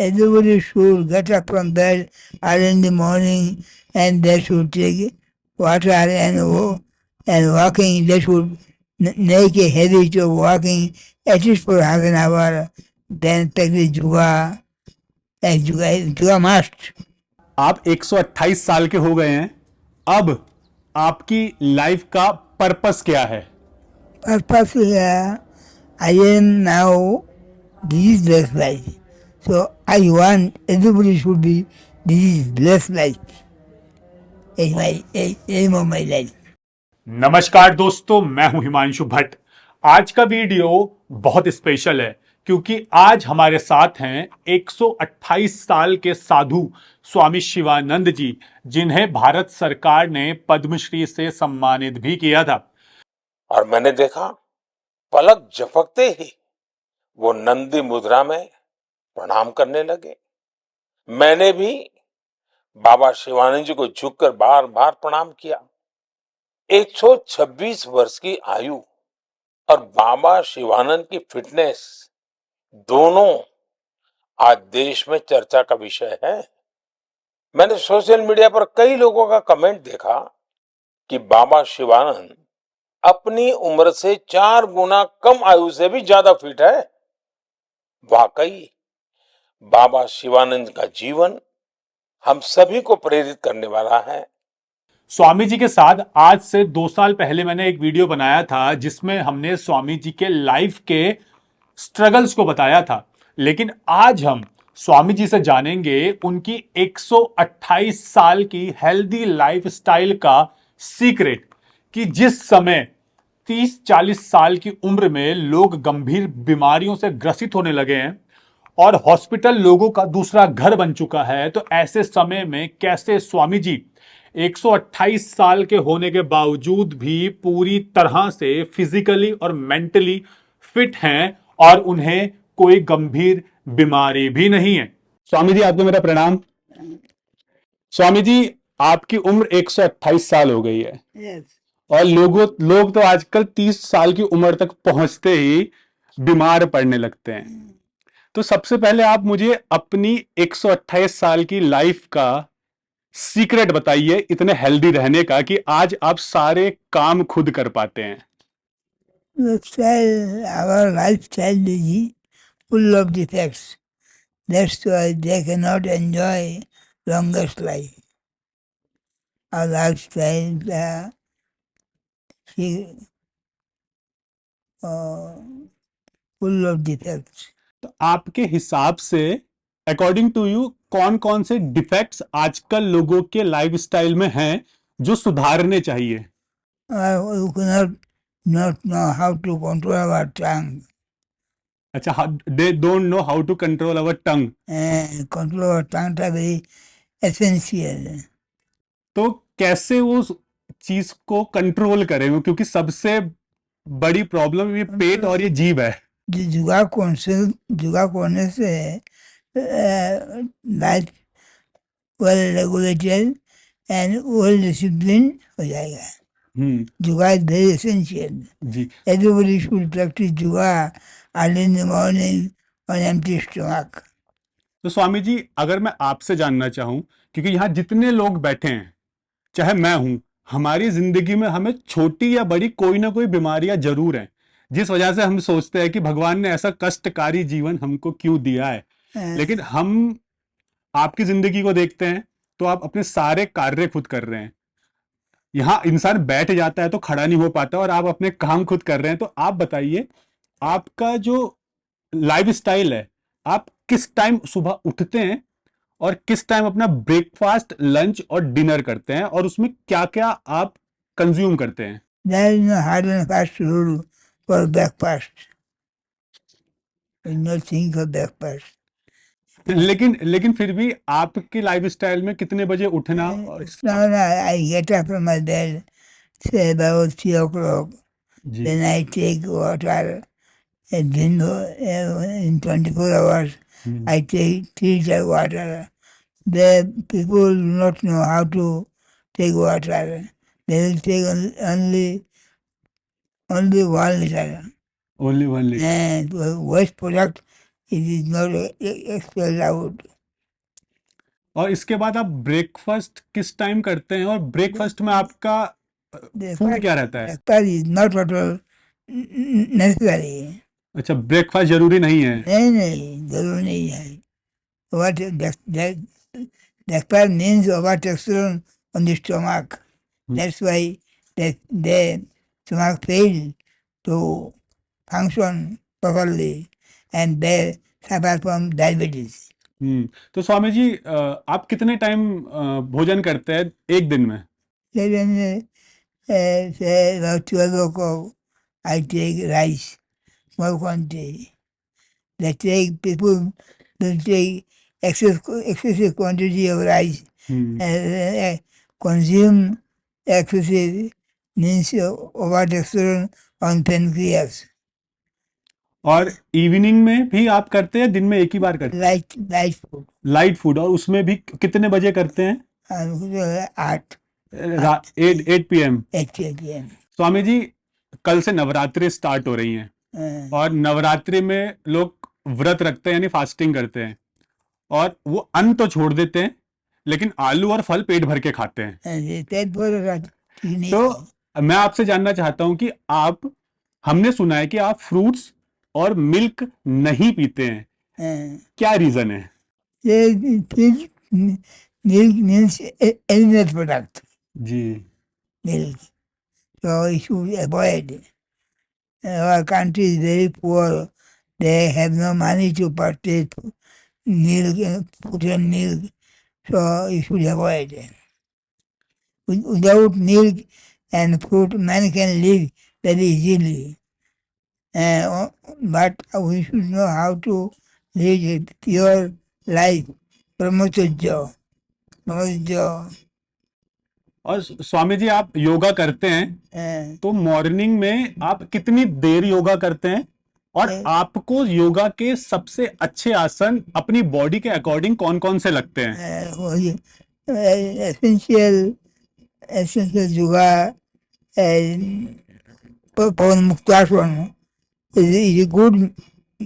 everybody should get up from bed early in the morning and they should take water and walking. They should make a habit of walking at least for half an hour. Then take the yoga. Yoga must. आप 128 साल के हो गए हैं। अब आपकी life का purpose क्या है? Purpose here, I am now disease-less life. So I want everybody should be disease-less life. Is my aim of my life. नमस्कार दोस्तों, मैं हूं हिमांशु भट्ट। आज का वीडियो बहुत स्पेशल है क्योंकि आज हमारे साथ हैं 128 साल के साधु स्वामी शिवानंद जी, जिन्हें भारत सरकार ने पद्मश्री से सम्मानित भी किया था। और मैंने देखा पलक झपकते ही वो नंदी मुद्रा में प्रणाम करने लगे। मैंने भी बाबा शिवानंद जी को झुककर बार बार प्रणाम किया। 126 वर्ष की आयु और बाबा शिवानंद की फिटनेस दोनों आज देश में चर्चा का विषय है। मैंने सोशल मीडिया पर कई लोगों का कमेंट देखा कि बाबा शिवानंद अपनी उम्र से 4 गुना कम आयु से भी ज्यादा फिट है। वाकई बाबा शिवानंद का जीवन हम सभी को प्रेरित करने वाला है। स्वामी जी के साथ आज से 2 साल पहले मैंने एक वीडियो बनाया था जिसमें हमने स्वामी जी के लाइफ के स्ट्रगल्स को बताया था, लेकिन आज हम स्वामी जी से जानेंगे उनकी 128 साल की हेल्दी लाइफस्टाइल का सीक्रेट कि जिस समय 30-40 साल की उम्र में लोग गंभीर बीमारियों से ग्रसित होने लगे हैं और हॉस्पिटल लोगों का दूसरा घर बन चुका है, तो ऐसे समय में कैसे स्वामी जी 128 साल के होने के बावजूद भी पूरी तरह से फिजिकली और मेंटली फिट हैं और उन्हें कोई गंभीर बीमारी भी नहीं है। स्वामी जी, आपको मेरा प्रणाम। स्वामी जी, आपकी उम्र 128 साल हो गई है। Yes. और लोग तो आजकल 30 साल की उम्र तक पहुंचते ही बीमार पड़ने लगते हैं। तो सबसे पहले आप मुझे अपनी 128 साल की लाइफ का सीक्रेट बताइए इतने हेल्दी रहने का कि आज आप सारे काम खुद कर पाते हैं। Our lifestyle is full of defects. That's why they cannot enjoy longest life. Our lifestyle full of defects. तो आपके हिसाब से अकॉर्डिंग टू यू कौन कौन से डिफेक्ट्स आजकल लोगों के लाइफस्टाइल में हैं जो सुधारने चाहिए? You cannot not know how to control our tongue. अच्छा, they don't know how to control our tongue. Control our tongue is very essential. तो कैसे वो चीज को कंट्रोल करें, क्योंकि सबसे बड़ी प्रॉब्लम ये पेट और ये जीभ है। जुगाड़ करने से life well regulated and well discipline हो जाएगा। जुगाड़ इज वेरी एसेंशियल जी। एवरीबॉडी शुड प्रैक्टिस जुगाड़ early in the morning on empty stomach. तो स्वामी जी, अगर मैं आपसे जानना चाहूं, क्योंकि यहाँ जितने लोग बैठे हैं, चाहे मैं हूं, हमारी जिंदगी में हमें छोटी या बड़ी कोई ना कोई बीमारियां जरूर हैं, जिस वजह से हम सोचते हैं कि भगवान ने ऐसा कष्टकारी जीवन हमको क्यों दिया है। लेकिन हम आपकी जिंदगी को देखते हैं तो आप अपने सारे कार्य खुद कर रहे हैं। यहाँ इंसान बैठ जाता है तो खड़ा नहीं हो पाता और आप अपने काम खुद कर रहे हैं। तो आप बताइए, आपका जो लाइफ स्टाइल है, आप किस टाइम सुबह उठते हैं और किस टाइम अपना ब्रेकफास्ट, लंच और डिनर करते हैं, और उसमें क्या क्या आप कंज्यूम करते हैं? There is no hard and fast rule for breakfast. There is no thing for breakfast. लेकिन फिर भी आपकी लाइफस्टाइल में कितने बजे उठना? और I get up from my bed, say about 3 o'clock. जी। Then I take water. And then in 24 hours, I take 3 liters water. The people do not know how to take water. They will take only 1 liter. Only 1 litre. And waste product It is not expelled out. और इसके बाद आप breakfast किस time करते हैं, और breakfast में आपका फूड क्या रहता है? Breakfast is not at all necessary. अच्छा, ब्रेकफास्ट जरूरी नहीं है। नहीं, जरूर नहीं है। What breakfast means overtaxation on the stomach. That's why the stomach fails to function properly, and they suffer from diabetes. तो स्वामी जी, आप कितने टाइम भोजन करते हैं एक दिन में? Then, say about 12 o'clock, I take rice, small quantity. They take people will take excessive quantity of rice and consume excessive means overtaxation on pancreas. और इवनिंग में भी आप करते हैं, दिन में एक ही बार करते हैं? Light food. लाइट फूड, और उसमें भी कितने बजे करते हैं? 8 8 PM। 8 PM. स्वामी जी, कल से नवरात्रि स्टार्ट हो रही हैं, और नवरात्रि में लोग व्रत रखते हैं, यानी फास्टिंग करते हैं, और वो अन्न तो छोड़ देते हैं, लेकिन आलू और फल पेट भर के खाते हैं। तो मैं आपसे जानना चाहता हूं कि आप, हमने सुना है कि आप फ्रूट्स और मिल्क नहीं पीते हैं, क्या रीजन है? Milk means animal product. Ji. Milk. So you should avoid. Our country is very poor. They have no money to purchase milk, food and milk. So you should avoid it. Without milk and fruit, man can live very easily. But we should know how to live a pure life. Brahmacharya. और स्वामी जी, आप योगा करते हैं, तो morning में आप कितनी देर योगा करते हैं, और आपको योगा के सबसे अच्छे आसन अपनी बॉडी के अकॉर्डिंग कौन कौन से लगते हैं? Essential yoga, Pawan muktasana is a good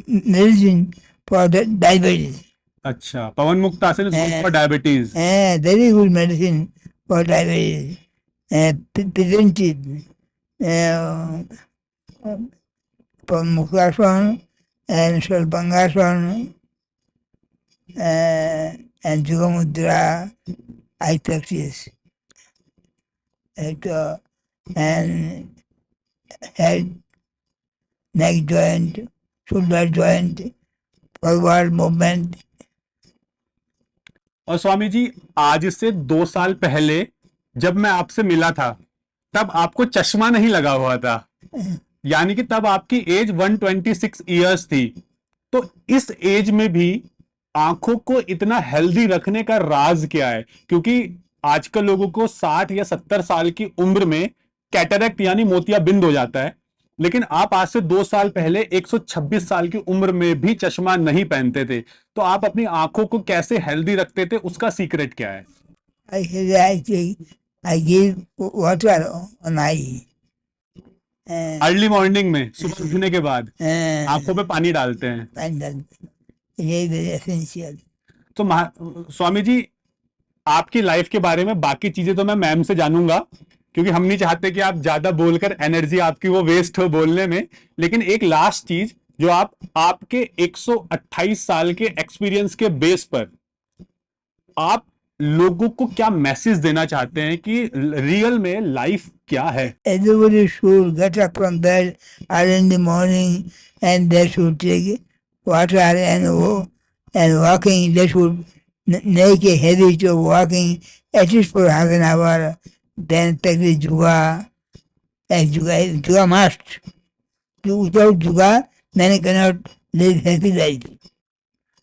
medicine for the diabetes. अच्छा, पवन मुक्त आसन is good for diabetes. Very good medicine for diabetes. Prevented Pawan muktasana and Shalpangasan and Yoga Mudra I practice. And head, neck joint, shoulder joint, forward movement. और स्वामी जी, आज से 2 साल पहले जब मैं आपसे मिला था, तब आपको चश्मा नहीं लगा हुआ था, यानी कि तब आपकी एज 126 इयर्स थी। तो इस एज में भी आंखों को इतना हेल्दी रखने का राज क्या है? क्योंकि आजकल लोगों को 60 या 70 साल की उम्र में कैटरेक्ट यानी मोतियाबिंद हो जाता है, लेकिन आप आज से 2 साल पहले 126 साल की उम्र में भी चश्मा नहीं पहनते थे। तो आप अपनी आंखों को कैसे हेल्दी रखते थे, उसका सीक्रेट क्या है? I give water on eye. Early morning में, सुबह उठने के बाद आंखों पे पानी डालते हैं। तो स्वामी जी, आपकी लाइफ के बारे में बाकी चीजें तो मैं मैम से जानूंगा, क्योंकि हम नहीं चाहते कि आप ज्यादा बोलकर एनर्जी आपकी वो वेस्ट हो बोलने में। लेकिन एक लास्ट चीज, जो आपके 128 साल के एक्सपीरियंस के बेस पर आप लोगों को क्या मैसेज देना चाहते हैं कि रियल में लाइफ क्या है? Everybody should get up from bed early in the morning and they should take water and walking. They should make a habit of walking at least for half an hour. Then practice yoga. Yoga must. Without yoga, man cannot live happy life.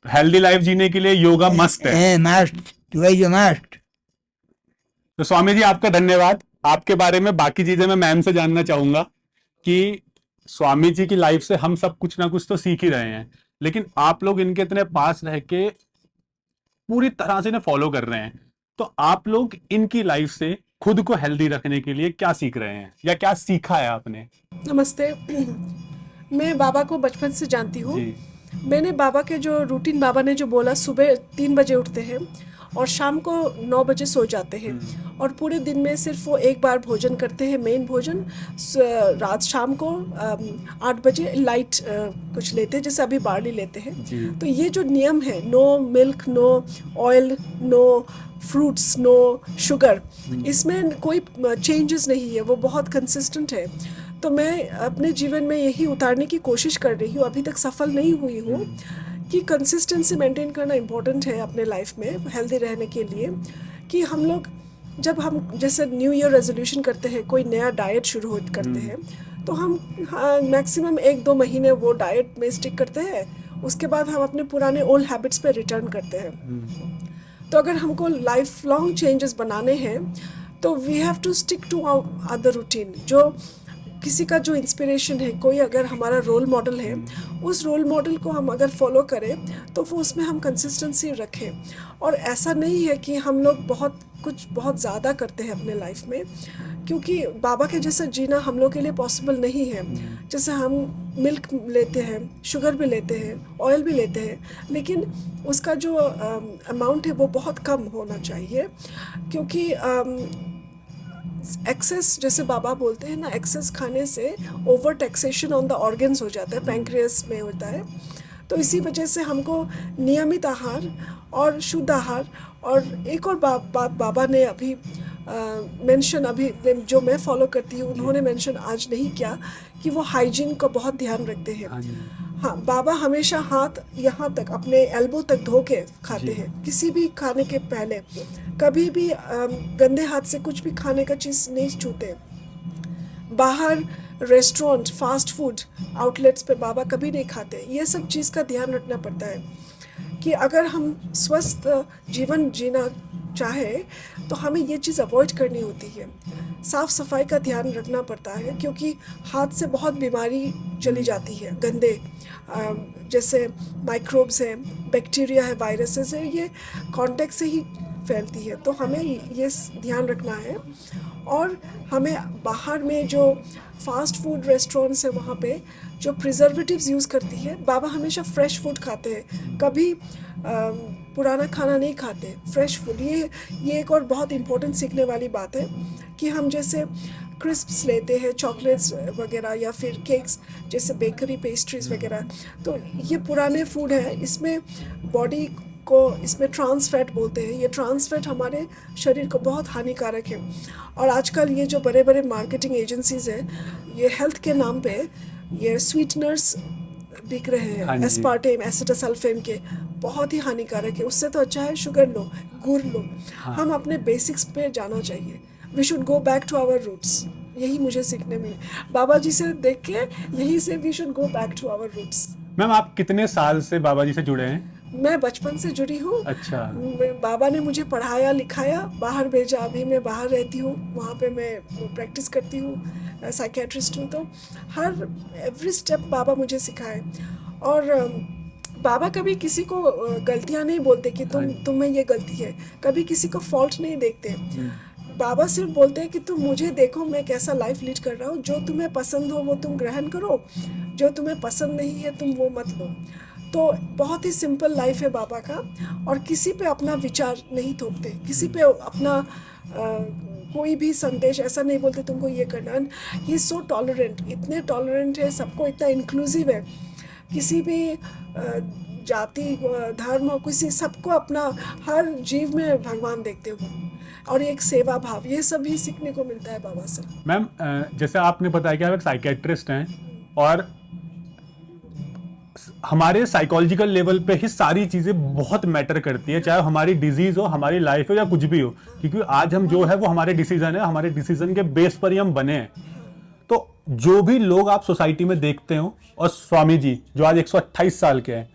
Healthy life जीने के लिए yoga must है। Must, yoga is must. तो स्वामी जी, आपका धन्यवाद। आपके बारे में बाकी चीजें मैं मैम से जानना चाहूंगा कि स्वामी जी की लाइफ से हम सब कुछ ना कुछ तो सीख ही रहे हैं, लेकिन आप लोग इनके इतने पास रह के पूरी तरह से इन्हें फॉलो कर रहे हैं, तो आप लोग इनकी लाइफ से खुद को हेल्दी रखने के लिए क्या सीख रहे हैं, या क्या सीखा है आपने? नमस्ते। मैं बाबा को बचपन से जानती हूँ। मैंने बाबा के जो रूटीन, बाबा ने जो बोला, सुबह 3 बजे उठते हैं और शाम को 9 बजे सो जाते हैं, और पूरे दिन में सिर्फ वो एक बार भोजन करते हैं, मेन भोजन। रात शाम को 8 बजे लाइट कुछ लेते हैं, जैसे अभी बार्ली लेते हैं। तो ये जो नियम है, no milk, no oil, no fruits, no sugar, इसमें कोई चेंजेस नहीं है, वो बहुत कंसिस्टेंट है। तो मैं अपने जीवन में यही उतारने की कोशिश कर रही हूँ, अभी तक सफल नहीं हुई हूँ, कि कंसिस्टेंसी मेंटेन करना इम्पोर्टेंट है अपने लाइफ में हेल्दी रहने के लिए। कि हम लोग जब हम जैसे न्यू ईयर रेजोल्यूशन करते हैं, कोई नया डाइट शुरू करते हैं, तो हम मैक्सिमम 1-2 महीने वो डाइट में स्टिक करते हैं, उसके बाद हम अपने पुराने ओल्ड हैबिट्स पे रिटर्न करते हैं। तो अगर हमको लाइफ लॉन्ग चेंजेस बनाने हैं, तो we have to stick to other routine. जो किसी का जो इंस्पिरेशन है, कोई अगर हमारा रोल मॉडल है, उस रोल मॉडल को हम अगर फॉलो करें, तो वो उसमें हम कंसिस्टेंसी रखें। और ऐसा नहीं है कि हम लोग बहुत ज़्यादा करते हैं अपने लाइफ में, क्योंकि बाबा के जैसा जीना हम लोग के लिए पॉसिबल नहीं है। जैसे हम मिल्क लेते हैं, शुगर भी लेते हैं, ऑयल भी लेते हैं, लेकिन उसका जो अमाउंट है वो बहुत कम होना चाहिए, क्योंकि एक्सेस, जैसे बाबा बोलते हैं ना, एक्सेस खाने से over taxation on the organs हो जाता है, पैंक्रियास में होता है। तो इसी वजह से हमको नियमित आहार और शुद्ध आहार, और एक और बात बाबा ने अभी मेंशन, अभी जो मैं फॉलो करती हूँ, उन्होंने मेंशन आज नहीं किया, कि वो हाइजीन का बहुत ध्यान रखते हैं। हाँ, बाबा हमेशा हाथ यहाँ तक, अपने एल्बो तक धो के खाते हैं, किसी भी खाने के पहले। कभी भी गंदे हाथ से कुछ भी खाने का चीज़ नहीं छूते। बाहर रेस्टोरेंट, फास्ट फूड आउटलेट्स पे बाबा कभी नहीं खाते। ये सब चीज़ का ध्यान रखना पड़ता है, कि अगर हम स्वस्थ जीवन जीना चाहे, तो हमें ये चीज़ अवॉइड करनी होती है। साफ़ सफाई का ध्यान रखना पड़ता है, क्योंकि हाथ से बहुत बीमारी चली जाती है, गंदे जैसे माइक्रोब्स हैं, बैक्टीरिया है, वायरसेस है, ये कांटेक्ट से ही फैलती है। तो हमें ये ध्यान रखना है। और हमें बाहर में जो फास्ट फूड रेस्टोरेंट्स है, वहाँ पे जो प्रिजर्वेटिव्स यूज़ करती है, बाबा हमेशा फ्रेश फूड खाते हैं, कभी पुराना खाना नहीं खाते, फ्रेश फूड। ये एक और बहुत इम्पोर्टेंट सीखने वाली बात है, कि हम जैसे क्रिस्प्स लेते हैं, चॉकलेट्स वगैरह, या फिर केक्स, जैसे बेकरी पेस्ट्रीज वगैरह, तो ये पुराने फूड है। इसमें बॉडी को, इसमें ट्रांस फैट बोलते हैं, ये ट्रांस फैट हमारे शरीर को बहुत हानिकारक है। और आजकल ये जो बड़े बड़े मार्केटिंग एजेंसीज हैं, ये हेल्थ के नाम पे ये स्वीटनर्स बिक रहे हैं, एस्पार्टेम, एसिटासल्फेम के, बहुत ही हानिकारक है। उससे तो अच्छा है शुगर लो, गुड़ लो। हम अपने बेसिक्स पे जाना चाहिए। We should go back to our roots. यही मुझे सीखने में, बाबा जी से देख के, यही से we should go back to our roots. Ma'am, आप कितने साल से बाबा जी से जुड़े हैं? मैं बचपन से जुड़ी हूँ। अच्छा। बाबा ने मुझे पढ़ाया लिखाया, बाहर भेजा, अभी मैं बाहर रहती हूँ, वहाँ पे मैं प्रैक्टिस करती हूँ, साइकेट्रिस्ट हूँ। तो हर एवरी स्टेप बाबा मुझे सिखाए। और बाबा कभी किसी को गलतियाँ नहीं बोलते कि तुम्हें ये गलती है, कभी किसी को फॉल्ट नहीं देखते। बाबा सिर्फ बोलते हैं कि तुम मुझे देखो, मैं कैसा लाइफ लीड कर रहा हूँ, जो तुम्हें पसंद हो वो तुम ग्रहण करो, जो तुम्हें पसंद नहीं है तुम वो मत लो। तो बहुत ही सिंपल लाइफ है बाबा का, और किसी पे अपना विचार नहीं थोपते, किसी पे अपना कोई भी संदेश ऐसा नहीं बोलते तुमको ये करना। ही इज़ सो टॉलरेंट, इतने टॉलरेंट है, सबको इतना इंक्लूसिव है, किसी भी जाति धर्म हो, किसी सबको अपना, हर जीव में भगवान देखते हो, और एक सेवा भाव, ये सब भी सीखने को मिलता है बाबा से। मैम, जैसे आपने बताया कि आप एक साइकेट्रिस्ट हैं, और हमारे साइकोलॉजिकल लेवल पे ही सारी चीजें बहुत मैटर करती है, चाहे हमारी डिजीज हो, हमारी लाइफ हो, या कुछ भी हो, क्योंकि आज हम जो है वो हमारे डिसीजन है, हमारे डिसीजन के बेस पर ही हम बने हैं। तो जो भी लोग आप सोसाइटी में देखते हो, और स्वामी जी जो आज 128 साल के हैं,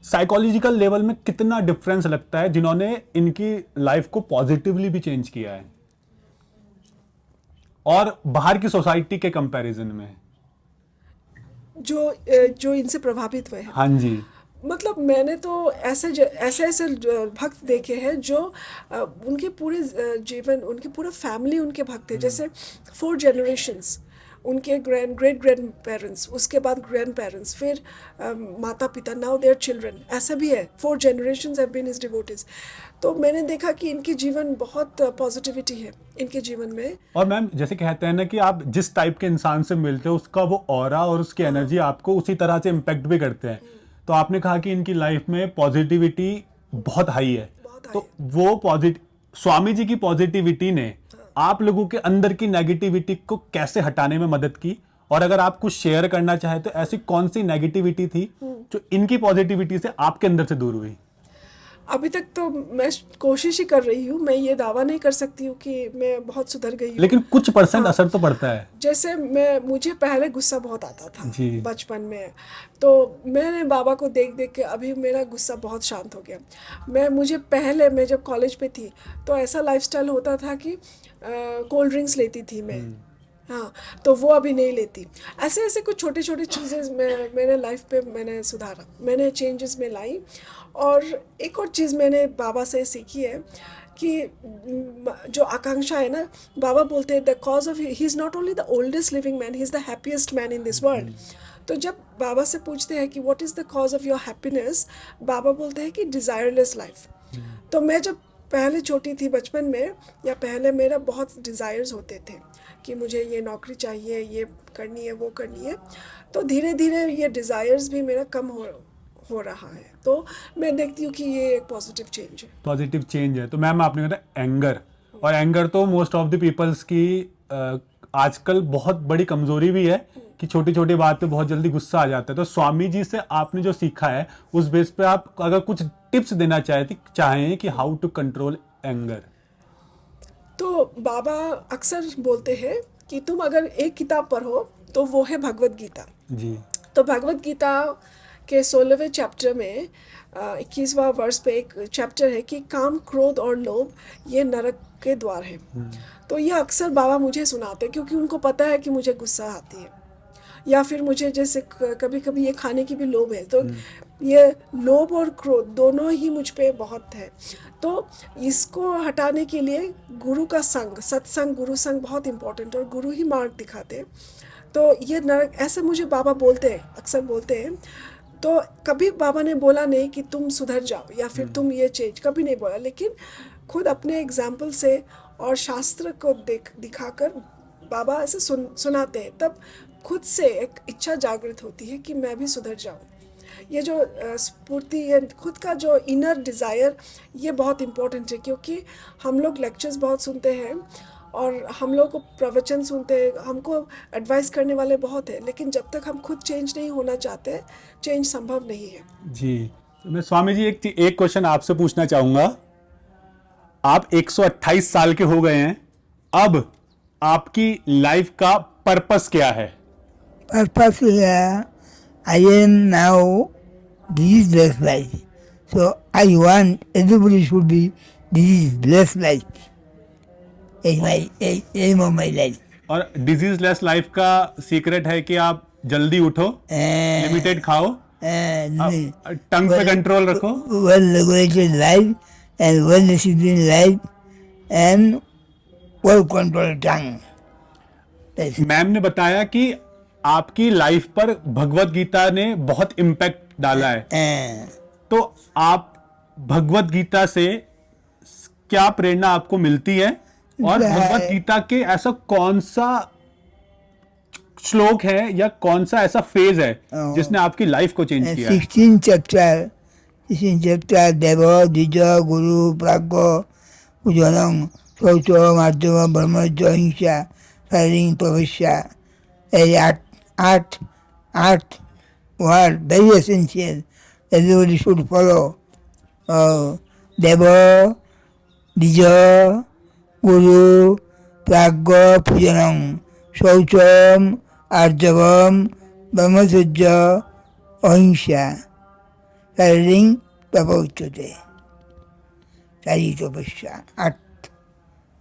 साइकोलॉजिकल लेवल में कितना डिफरेंस लगता है, जिन्होंने इनकी लाइफ को पॉजिटिवली भी चेंज किया है, और बाहर की सोसाइटी के कंपैरिजन में जो इनसे प्रभावित हुए हैं। हाँ जी। मतलब मैंने तो ऐसे भक्त देखे हैं, जो उनके पूरे जीवन, उनकी पूरा फैमिली उनके भक्त थे, जैसे 4 जनरेशंस उनके ग्रेट ग्रैंड पेरेंट्स, उसके बाद ग्रैंड पेरेंट्स, फिर माता पिता, नाउ देयर चिल्ड्रन, ऐसा भी है, 4 generations have been his devotees. तो मैंने देखा कि इनकी जीवन बहुत पॉजिटिविटी है इनके जीवन में। और मैम जैसे कहते हैं ना कि आप जिस टाइप के इंसान से मिलते हो उसका वो ऑरा और उसकी एनर्जी आपको उसी तरह से इम्पेक्ट भी करते हैं। तो आपने कहा कि इनकी लाइफ में पॉजिटिविटी बहुत हाई है, बहुत तो वो स्वामी जी की पॉजिटिविटी ने आप लोगों के अंदर की नेगेटिविटी को कैसे हटाने में मदद की? और अगर आप कुछ शेयर करना चाहे तो ऐसी कौन सी नेगेटिविटी थी जो इनकी पॉजिटिविटी से आपके अंदर से दूर हुई? अभी तक तो मैं कोशिश ही कर रही हूँ, मैं ये दावा नहीं कर सकती हूँ कि मैं बहुत सुधर गई हूँ। लेकिन कुछ परसेंट हाँ। असर तो पड़ता है। जैसे मुझे पहले गुस्सा बहुत आता था जी। बचपन में, तो मैंने बाबा को देख देख के अभी मेरा गुस्सा बहुत शांत हो गया। मैं जब कॉलेज पे थी तो ऐसा लाइफस्टाइल होता था कि कोल्ड ड्रिंक्स लेती थी मैं। हाँ, तो वो अभी नहीं लेती। ऐसे ऐसे कुछ छोटी छोटी चीज़ें मेरे लाइफ पे मैंने सुधारा, मैंने चेंजेस में लाई। और एक और चीज़ मैंने बाबा से सीखी है कि जो आकांक्षा है ना, बाबा बोलते हैं the cause of he is not only the oldest living man, he is the happiest man in this world. तो जब बाबा से पूछते हैं कि what is the cause of your happiness, बाबा बोलते हैं कि डिज़ायरलेस लाइफ। तो मैं जब पहले छोटी थी बचपन में, या पहले मेरा बहुत डिज़ायर्स होते थे कि मुझे ये नौकरी चाहिए, ये करनी है, वो करनी है। तो धीरे धीरे ये डिज़ायर्स भी मेरा कम हो रहा है। तो मैं देखती हूँ कि ये एक पॉजिटिव चेंज है। पॉजिटिव चेंज है। तो मैम आपने कहा एंगर, और एंगर तो मोस्ट ऑफ द पीपल्स की आजकल बहुत बड़ी कमजोरी भी है कि छोटी छोटी बात पे बहुत जल्दी गुस्सा आ जाता है। तो स्वामी जी से आपने जो सीखा है उस बेस पे आप अगर कुछ टिप्स देना चाहें कि हाउ टू कंट्रोल एंगर? तो बाबा अक्सर बोलते हैं कि तुम अगर एक किताब पढ़ो तो वो है भगवत गीता। जी। तो भगवत गीता के 16वें चैप्टर में 21वां वर्ष पे एक चैप्टर है कि काम, क्रोध और लोभ ये नरक के द्वार है। तो ये अक्सर बाबा मुझे सुनाते हैं, क्योंकि उनको पता है कि मुझे गुस्सा आती है, या फिर मुझे जैसे कभी कभी ये खाने की भी लोभ है। तो ये लोभ और क्रोध दोनों ही मुझ पे बहुत है। तो इसको हटाने के लिए गुरु का संग, सत्संग, गुरु संग बहुत इम्पोर्टेंट, और गुरु ही मार्ग दिखाते हैं। तो ये नरक, ऐसे मुझे बाबा बोलते हैं, अक्सर बोलते हैं। तो कभी बाबा ने बोला नहीं कि तुम सुधर जाओ या फिर तुम ये चेंज, कभी नहीं बोला। लेकिन खुद अपने एग्जाम्पल से और शास्त्र को दिखाकर बाबा ऐसे सुनाते हैं, तब खुद से एक इच्छा जागृत होती है कि मैं भी सुधर जाऊं। ये जो स्फूर्ति, ये खुद का जो इनर डिज़ायर, ये बहुत इम्पोर्टेंट है। क्योंकि हम लोग लेक्चर्स बहुत सुनते हैं और हम लोग को प्रवचन सुनते हैं, हमको एडवाइस करने वाले बहुत हैं, लेकिन जब तक हम खुद चेंज नहीं होना चाहते, चेंज संभव नहीं है। जी। तो मैं स्वामी जी एक क्वेश्चन आपसे पूछना चाहूंगा। आप 128 साल के हो गए हैं, अब आपकी लाइफ का पर्पस क्या है? Purpose here, I am now diseaseless life. So I want everybody should be diseaseless life. It's my aim of my life. और डिजीज लेस लाइफ का सीक्रेट है कि आप जल्दी उठो, लिमिटेड खाओ, टंग पे कंट्रोल रखो, well regulated life and well disciplined life and well controlled tongue. That's it. Ma'am ने बताया कि आपकी लाइफ पर भगवत गीता ने बहुत इम्पैक्ट डाला है। तो आप भगवत गीता से क्या प्रेरणा आपको मिलती है, और भगवत गीता के ऐसा कौन सा श्लोक है या कौन सा ऐसा फेज है जिसने आपकी लाइफ को चेंज किया है? 16 chapter देव द्विज गुरु प्राज्ञ पूजनम शौच माध्यम ब्रह्मचर्य अहिंसा शारीरिक तपस्या। आठ word very essential, everybody should follow. देव द्विज गुरु प्राज्ञ पूजनम शौचम आर्जवम ब्रह्मचर्य अहिंसा शारीरिक तप उच्यते। शारीरिक तपस्या,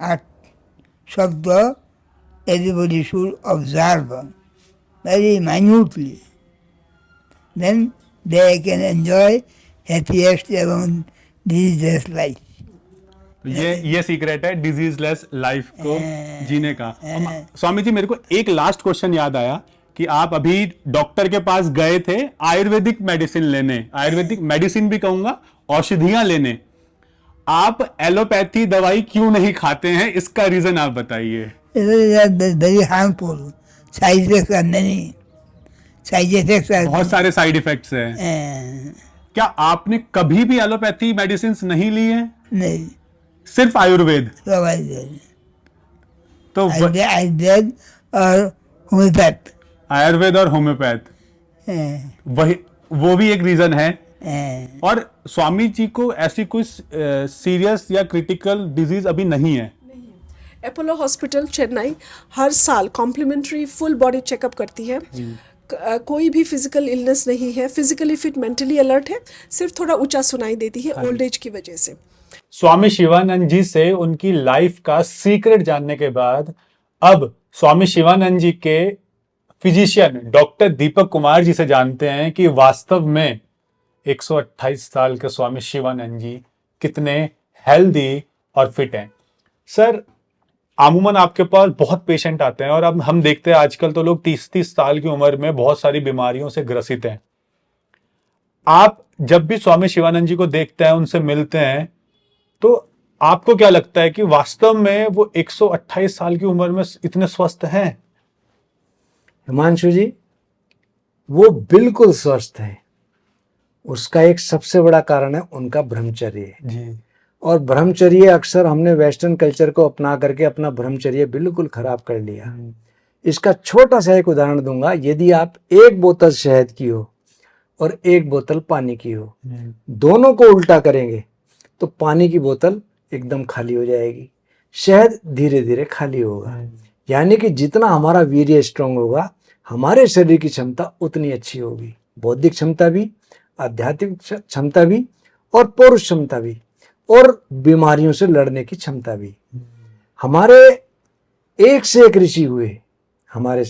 आठ शब्द everybody should observe very minutely. Then they can enjoy happiest among this life. तो ये सीक्रेट है डिजीज लेस लाइफ को जीने का। स्वामी जी, मेरे को एक लास्ट क्वेश्चन याद आया कि आप अभी डॉक्टर के पास गए थे आयुर्वेदिक मेडिसिन लेने, आयुर्वेदिक मेडिसिन भी कहूंगा, औषधियां लेने। आप एलोपैथी दवाई क्यों नहीं खाते हैं, इसका रीजन आप बताइए। वेरी हार्मफुल, साइड इफेक्ट नहीं, साइड इफेक्ट बहुत सारे साइड इफेक्ट्स हैं। क्या आपने कभी भी एलोपैथी मेडिसिन नहीं ली है? नहीं, सिर्फ आयुर्वेद? तो आयुर्वेद और होम्योपैथ। आयुर्वेद और होम्योपैथ, वही वो भी एक रीजन है। और स्वामी जी को ऐसी कोई सीरियस या क्रिटिकल डिजीज अभी नहीं है? अपोलो हॉस्पिटल चेन्नई हर साल कॉम्प्लीमेंट्री फुल बॉडी चेकअप करती है। कोई भी फिजिकल इलनेस नहीं है, फिजिकली फिट, मेंटली अलर्ट है, सिर्फ थोड़ा ऊंचा सुनाई देती है ओल्ड एज की वजह से। स्वामी शिवानंद जी से उनकी लाइफ का सीक्रेट जानने के बाद अब स्वामी शिवानंद जी के फिजिशियन डॉक्टर दीपक कुमार जी से जानते हैं कि वास्तव में 128 साल के स्वामी शिवानंद जी कितने हेल्दी और फिट हैं। सर, अमूमन आपके पास बहुत पेशेंट आते हैं और अब हम देखते हैं आजकल तो लोग 30-30 साल की उम्र में बहुत सारी बीमारियों से ग्रसित हैं। आप जब भी स्वामी शिवानंद जी को देखते हैं, उनसे मिलते हैं, तो आपको क्या लगता है कि वास्तव में वो 128 साल की उम्र में इतने स्वस्थ हैं? हिमांशु जी, वो बिल्कुल स्वस्थ हैं। उसका एक सबसे बड़ा कारण है उनका ब्रह्मचर्य जी। और ब्रह्मचर्य अक्सर हमने वेस्टर्न कल्चर को अपना करके अपना ब्रह्मचर्य बिल्कुल खराब कर लिया। इसका छोटा सा एक उदाहरण दूंगा। यदि आप एक बोतल शहद की हो और एक बोतल पानी की हो, दोनों को उल्टा करेंगे तो पानी की बोतल एकदम खाली हो जाएगी, शहद धीरे धीरे खाली होगा। यानी कि जितना हमारा वीर्य स्ट्रांग होगा, हमारे शरीर की क्षमता उतनी अच्छी होगी, बौद्धिक क्षमता भी, आध्यात्मिक क्षमता भी और पौरुष क्षमता भी, और बीमारियों से लड़ने की क्षमता भी। हमारे एक से एक ऋषि हुए। हमारे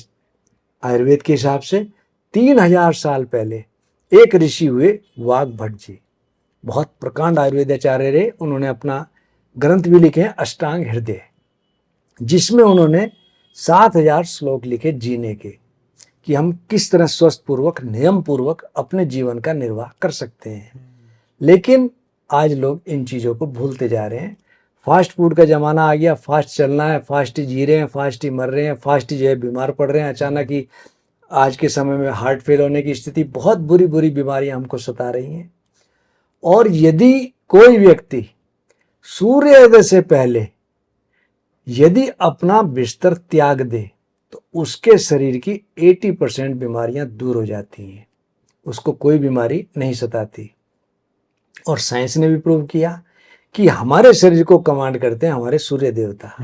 आयुर्वेद के हिसाब से 3000 साल पहले एक ऋषि हुए वाघ भट्ट जी, बहुत प्रकांड आयुर्वेदाचार्य रहे। उन्होंने अपना ग्रंथ भी लिखे हैं अष्टांग हृदय, जिसमें उन्होंने 7000 श्लोक लिखे जीने के, कि हम किस तरह स्वस्थ पूर्वक, नियम पूर्वक अपने जीवन का निर्वाह कर सकते हैं। लेकिन आज लोग इन चीज़ों को भूलते जा रहे हैं। फास्ट फूड का ज़माना आ गया, फास्ट चलना है, फास्ट ही जी रहे हैं, फास्ट ही मर रहे हैं, फास्ट ही जो है बीमार पड़ रहे हैं। अचानक ही आज के समय में हार्ट फेल होने की स्थिति, बहुत बुरी बुरी बीमारियां हमको सता रही हैं। और यदि कोई व्यक्ति सूर्योदय से पहले यदि अपना बिस्तर त्याग दे तो उसके शरीर की 80% बीमारियां दूर हो जाती हैं, उसको कोई बीमारी नहीं सताती। और साइंस ने भी प्रूव किया कि हमारे शरीर को कमांड करते हैं हमारे सूर्य देवता।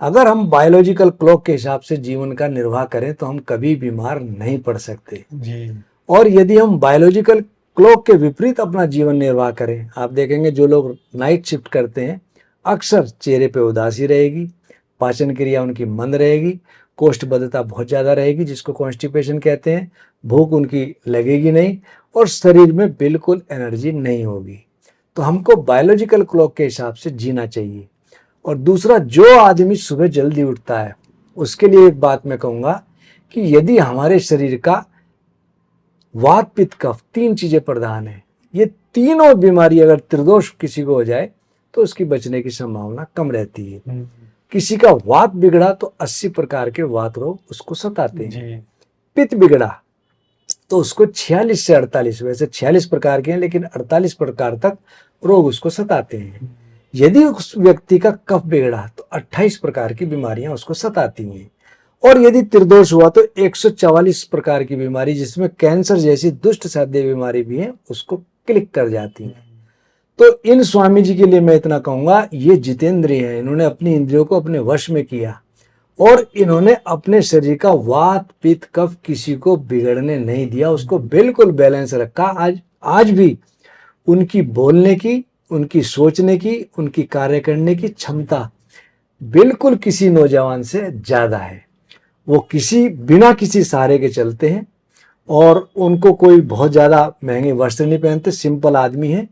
अगर हम बायोलॉजिकल क्लॉक के हिसाब से जीवन का निर्वाह करें तो हम कभी बीमार नहीं पड़ सकते जी। और यदि हम बायोलॉजिकल क्लॉक के विपरीत अपना जीवन निर्वाह करें, आप देखेंगे जो लोग नाइट शिफ्ट करते हैं अक्सर चेहरे पे उदासी रहेगी, पाचन क्रिया उनकी मंद रहेगी, कोष्ठबद्धता बहुत ज़्यादा रहेगी, जिसको कॉन्स्टिपेशन कहते हैं, भूख उनकी लगेगी नहीं और शरीर में बिल्कुल एनर्जी नहीं होगी। तो हमको बायोलॉजिकल क्लॉक के हिसाब से जीना चाहिए। और दूसरा, जो आदमी सुबह जल्दी उठता है उसके लिए एक बात मैं कहूँगा कि यदि हमारे शरीर का वात पित्त कफ 3 चीज़ें प्रधान है, ये तीनों बीमारी अगर त्रिदोष किसी को हो जाए तो उसकी बचने की संभावना कम रहती है। किसी का वात बिगड़ा तो 80 प्रकार के वात रोग उसको सताते हैं। पित्त बिगड़ा तो उसको 46 से 48, वैसे 46 प्रकार के हैं लेकिन 48 प्रकार तक रोग उसको सताते हैं। यदि उस व्यक्ति का कफ बिगड़ा तो 28 प्रकार की बीमारियां उसको सताती हैं। और यदि त्रिदोष हुआ तो 144 प्रकार की बीमारी, जिसमें कैंसर जैसी दुष्ट साध्य बीमारी भी है, उसको क्लिक कर जाती है। तो इन स्वामी जी के लिए मैं इतना कहूँगा, ये जितेंद्रिय है, इन्होंने अपनी इंद्रियों को अपने वश में किया और इन्होंने अपने शरीर का वात पित्त कफ किसी को बिगड़ने नहीं दिया, उसको बिल्कुल बैलेंस रखा। आज भी उनकी बोलने की, उनकी सोचने की, उनकी कार्य करने की क्षमता बिल्कुल किसी नौजवान से ज़्यादा है। वो बिना किसी सहारे के चलते हैं और उनको कोई बहुत ज़्यादा महंगे वस्त्र नहीं पहनते, सिंपल आदमी हैं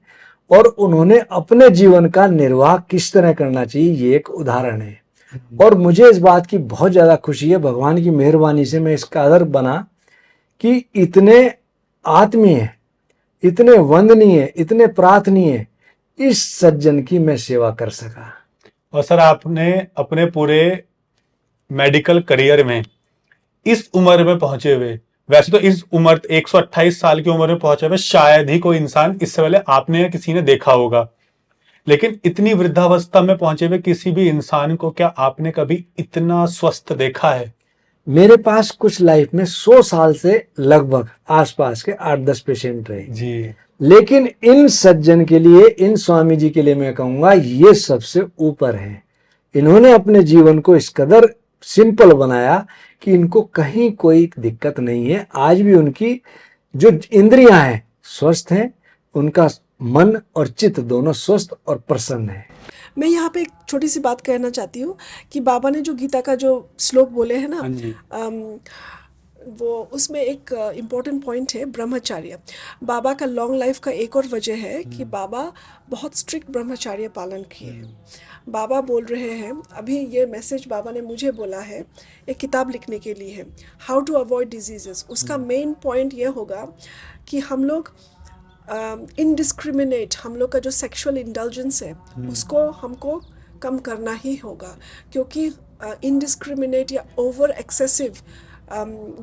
और उन्होंने अपने जीवन का निर्वाह किस तरह करना चाहिए ये एक उदाहरण है। और मुझे इस बात की बहुत ज़्यादा खुशी है, भगवान की मेहरबानी से मैं इस कादर बना कि इतने आत्मीय, इतने वंदनीय, इतने प्रार्थनीय इस सज्जन की मैं सेवा कर सका। और सर आपने अपने पूरे मेडिकल करियर में इस उम्र में पहुंचे हुए, वैसे तो इस उम्र 128 साल की उम्र में पहुंचे हुए शायद ही कोई इंसान इससे पहले आपने या किसी ने देखा होगा, लेकिन इतनी वृद्धावस्था में पहुंचे हुए किसी भी इंसान को क्या आपने कभी इतना स्वस्थ देखा है? मेरे पास कुछ लाइफ में 100 साल से लगभग आसपास के 8-10 पेशेंट रहे जी, लेकिन इन सज्जन के लिए, इन स्वामी जी के लिए मैं कहूँगा ये सबसे ऊपर है। इन्होंने अपने जीवन को इस कदर सिंपल बनाया कि इनको कहीं कोई दिक्कत नहीं है। आज भी उनकी जो इंद्रियां हैं स्वस्थ हैं, उनका मन और चित्त दोनों स्वस्थ और प्रसन्न है। मैं यहाँ पे एक छोटी सी बात कहना चाहती हूँ कि बाबा ने जो गीता का जो श्लोक बोले हैं ना, हाँ जी, वो उसमें एक इम्पोर्टेंट पॉइंट है ब्रह्मचर्य। बाबा का लॉन्ग लाइफ का एक और वजह है कि बाबा बहुत स्ट्रिक्ट ब्रह्मचर्य पालन किए हैं। बाबा बोल रहे हैं, अभी ये मैसेज बाबा ने मुझे बोला है, एक किताब लिखने के लिए है, हाउ टू अवॉइड डिजीजेस। उसका मेन पॉइंट ये होगा कि हम लोग इनडिस्क्रिमिनेट, हम लोग का जो सेक्सुअल इंडल्जेंस है उसको हमको कम करना ही होगा, क्योंकि इनडिस्क्रिमिनेट या ओवर एक्सेसिव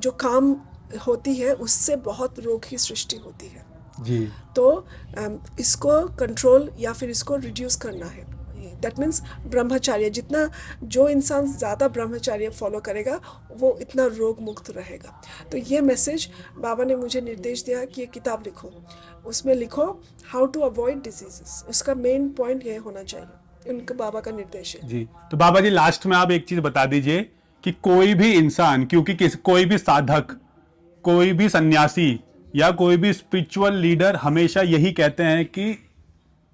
जो काम होती है उससे बहुत रोग की सृष्टि होती है। जी, तो इसको कंट्रोल या फिर इसको रिड्यूस करना है। दैट मीन्स ब्रह्मचर्य, जितना जो इंसान ज़्यादा ब्रह्मचर्य फॉलो करेगा वो इतना रोग मुक्त रहेगा। तो ये मैसेज बाबा ने मुझे निर्देश दिया कि ये किताब लिखो, उसमें लिखो हाउ टू अवॉइड डिजीजेस। उसका मेन पॉइंट ये होना चाहिए, उनका बाबा का निर्देश है। जी। तो बाबा जी लास्ट में आप एक चीज बता दीजिए कि कोई भी इंसान, क्योंकि कोई भी साधक, कोई भी सन्यासी या कोई भी स्पिरिचुअल लीडर हमेशा यही कहते हैं कि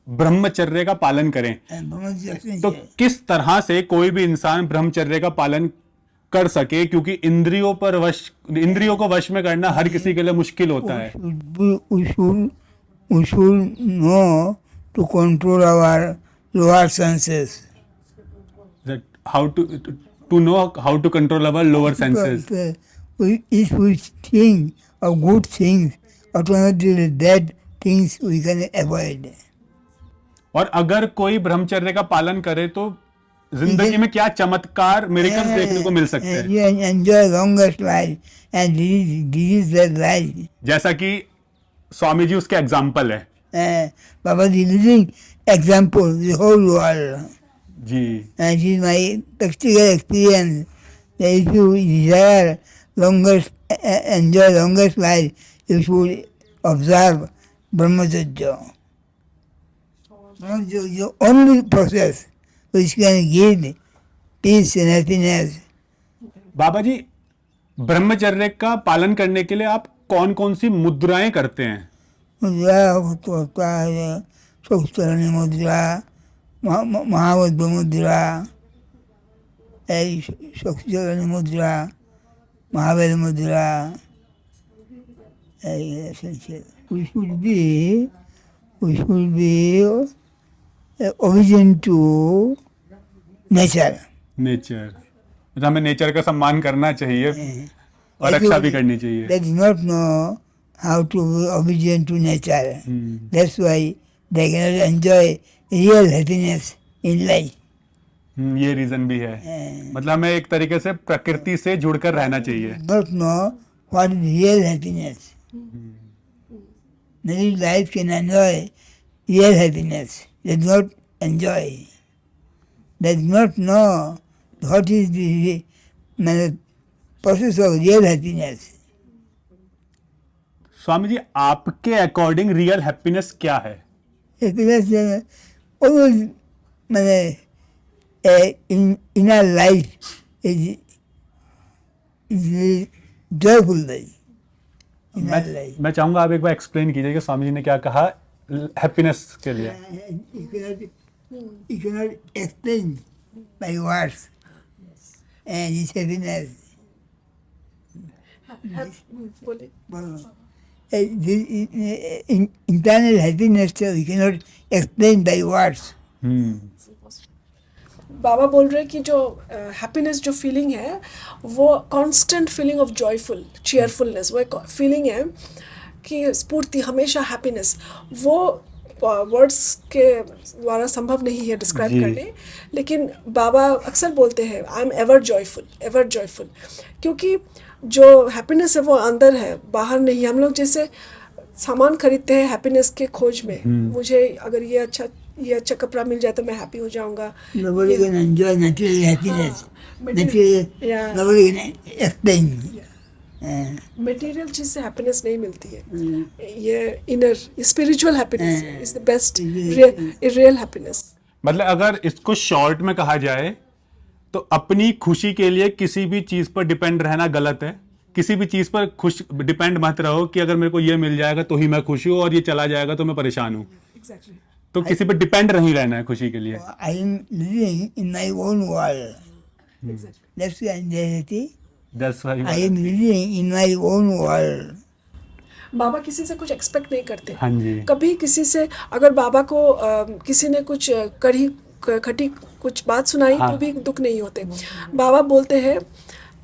ब्रह्मचर्य का पालन करें, तो किस तरह से कोई भी इंसान ब्रह्मचर्य का पालन कर सके, क्योंकि इंद्रियों को वश में करना हर किसी के लिए मुश्किल होता है। We should know to control our lower senses. That how to know how to control our lower senses. If we think of good things, automatically that things we can avoid. और अगर कोई ब्रह्मचर्य का पालन करे तो जिंदगी में क्या चमत्कार, मिरेकल्स देखने को मिल सकते हैं। You enjoy longest life and this is life. जैसा कि स्वामी जी उसके एग्जाम्पल है। Baba is living example the whole world. Ji, And this is my practical experience. That if you desire enjoy longest life, you should observe Brahmacharya. Brahmacharya is the only process which can give peace and happiness. बाबा जी ब्रह्मचर्य का पालन करने के लिए आप कौन कौन सी मुद्राएं करते हैं? मुद्रा होता है सुखचरणी मुद्रा, महावद्र मुद्रा, सुखचरणी मुद्रा, महावीर मुद्रा. We should be obedient to nature. Nature, मतलब हमें नेचर का सम्मान करना चाहिए और रक्षा भी करनी चाहिए। They do not know how to be obedient to nature. That's why they cannot enjoy real happiness in life. ये रीजन भी है, मतलब हमें एक तरीके से प्रकृति से जुड़कर रहना चाहिए। Don't know what is real happiness. Many life can enjoy real happiness. They do not enjoy. They do not know what is the process of real happiness. Swami ji आपके अकॉर्डिंग रियल हैप्पीनेस क्या है? Happiness always in our life is joyful life. मैं चाहूंगा आप एक बार explain कीजिए कि स्वामी जी ने क्या कहा हैप्पीनेस के लिए। You cannot explain by words. And this happiness. बोले Well, internal happiness we cannot explain by words. बाबा बोल रहे हैं कि जो हैप्पीनेस जो फीलिंग है वो constant feeling of joyful cheerfulness, वो एक फीलिंग है कि स्फूर्ति हमेशा हैप्पीनेस, वो वर्ड्स के द्वारा संभव नहीं है डिस्क्राइब करने, लेकिन बाबा अक्सर बोलते हैं आई एम एवर जॉयफुल, क्योंकि जो हैप्पीनेस है वो अंदर है, बाहर नहीं। हम लोग जैसे सामान खरीदते हैं हैप्पीनेस के खोज में, मुझे अगर ये अच्छा कपड़ा मिल जाए तो मैं हैप्पी हो जाऊंगा। Nobody can enjoy natural happiness. Yeah. Nobody can explain. Material चीज से हैप्पीनेस नहीं मिलती है, ये inner spiritual happiness is the best real happiness. मतलब अगर इसको शॉर्ट में कहा जाए तो अपनी खुशी के लिए किसी भी चीज पर डिपेंड रहना गलत है। किसी भी चीज पर खुश डिपेंड मत रहो कि अगर मेरे को ये मिल जाएगा तो ही मैं खुश हूं और ये चला जाएगा तो मैं परेशान हूं। एग्जैक्टली। तो किसी पर डिपेंड नहीं रहना है खुशी के लिए। I am living in my own world. That's the reality. That's why I am living in my own world. बाबा किसी से कुछ एक्सपेक्ट नहीं करते। हाँ जी। कभी किसी से अगर बाबा को किसी ने कुछ खटी कुछ बात सुनाई तो भी दुख नहीं होते। बाबा बोलते हैं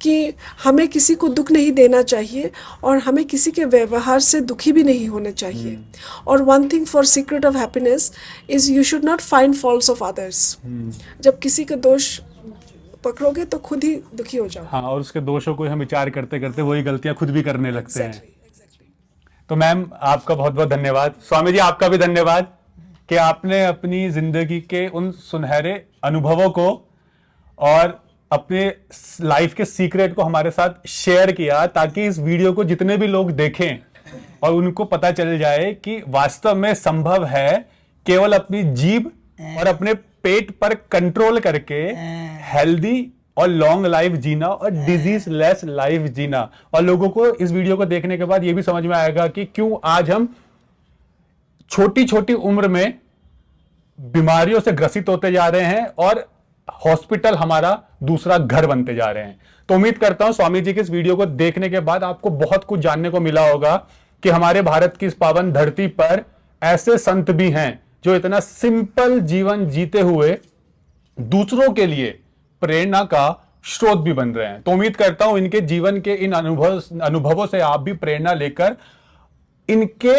कि हमें किसी को दुख नहीं देना चाहिए और हमें किसी के व्यवहार से दुखी भी नहीं होना चाहिए। और one thing for secret of happiness is you should not find faults of others. जब किसी के दोष पकड़ोगे तो खुद ही दुखी हो जाओ। हाँ, और उसके दोषों को हम विचार करते करते वही गलतियां खुद भी करने लगते हैं। तो मैम आपका बहुत बहुत धन्यवाद। स्वामी जी आपका भी धन्यवाद कि आपने अपनी जिंदगी के उन सुनहरे अनुभवों को और अपने लाइफ के सीक्रेट को हमारे साथ शेयर किया, ताकि इस वीडियो को जितने भी लोग देखें और उनको पता चल जाए कि वास्तव में संभव है केवल अपनी जीभ और अपने पेट पर कंट्रोल करके हेल्दी और लॉन्ग लाइफ जीना और डिजीज लेस लाइफ जीना। और लोगों को इस वीडियो को देखने के बाद ये भी समझ में आएगा कि क्यों आज हम छोटी छोटी उम्र में बीमारियों से ग्रसित होते जा रहे हैं और हॉस्पिटल हमारा दूसरा घर बनते जा रहे हैं। तो उम्मीद करता हूं स्वामी जी के इस वीडियो को देखने के बाद आपको बहुत कुछ जानने को मिला होगा कि हमारे भारत की इस पावन धरती पर ऐसे संत भी हैं जो इतना सिंपल जीवन जीते हुए दूसरों के लिए प्रेरणा का स्रोत भी बन रहे हैं। तो उम्मीद करता हूं इनके जीवन के इन अनुभवों से आप भी प्रेरणा लेकर इनके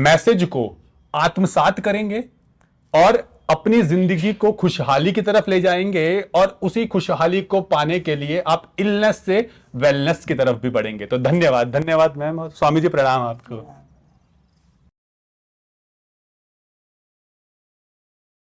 मैसेज को आत्मसात करेंगे और अपनी जिंदगी को खुशहाली की तरफ ले जाएंगे और उसी खुशहाली को पाने के लिए आप इलनेस से वेलनेस की तरफ भी बढ़ेंगे। तो धन्यवाद मैम और स्वामी जी प्रणाम आपको।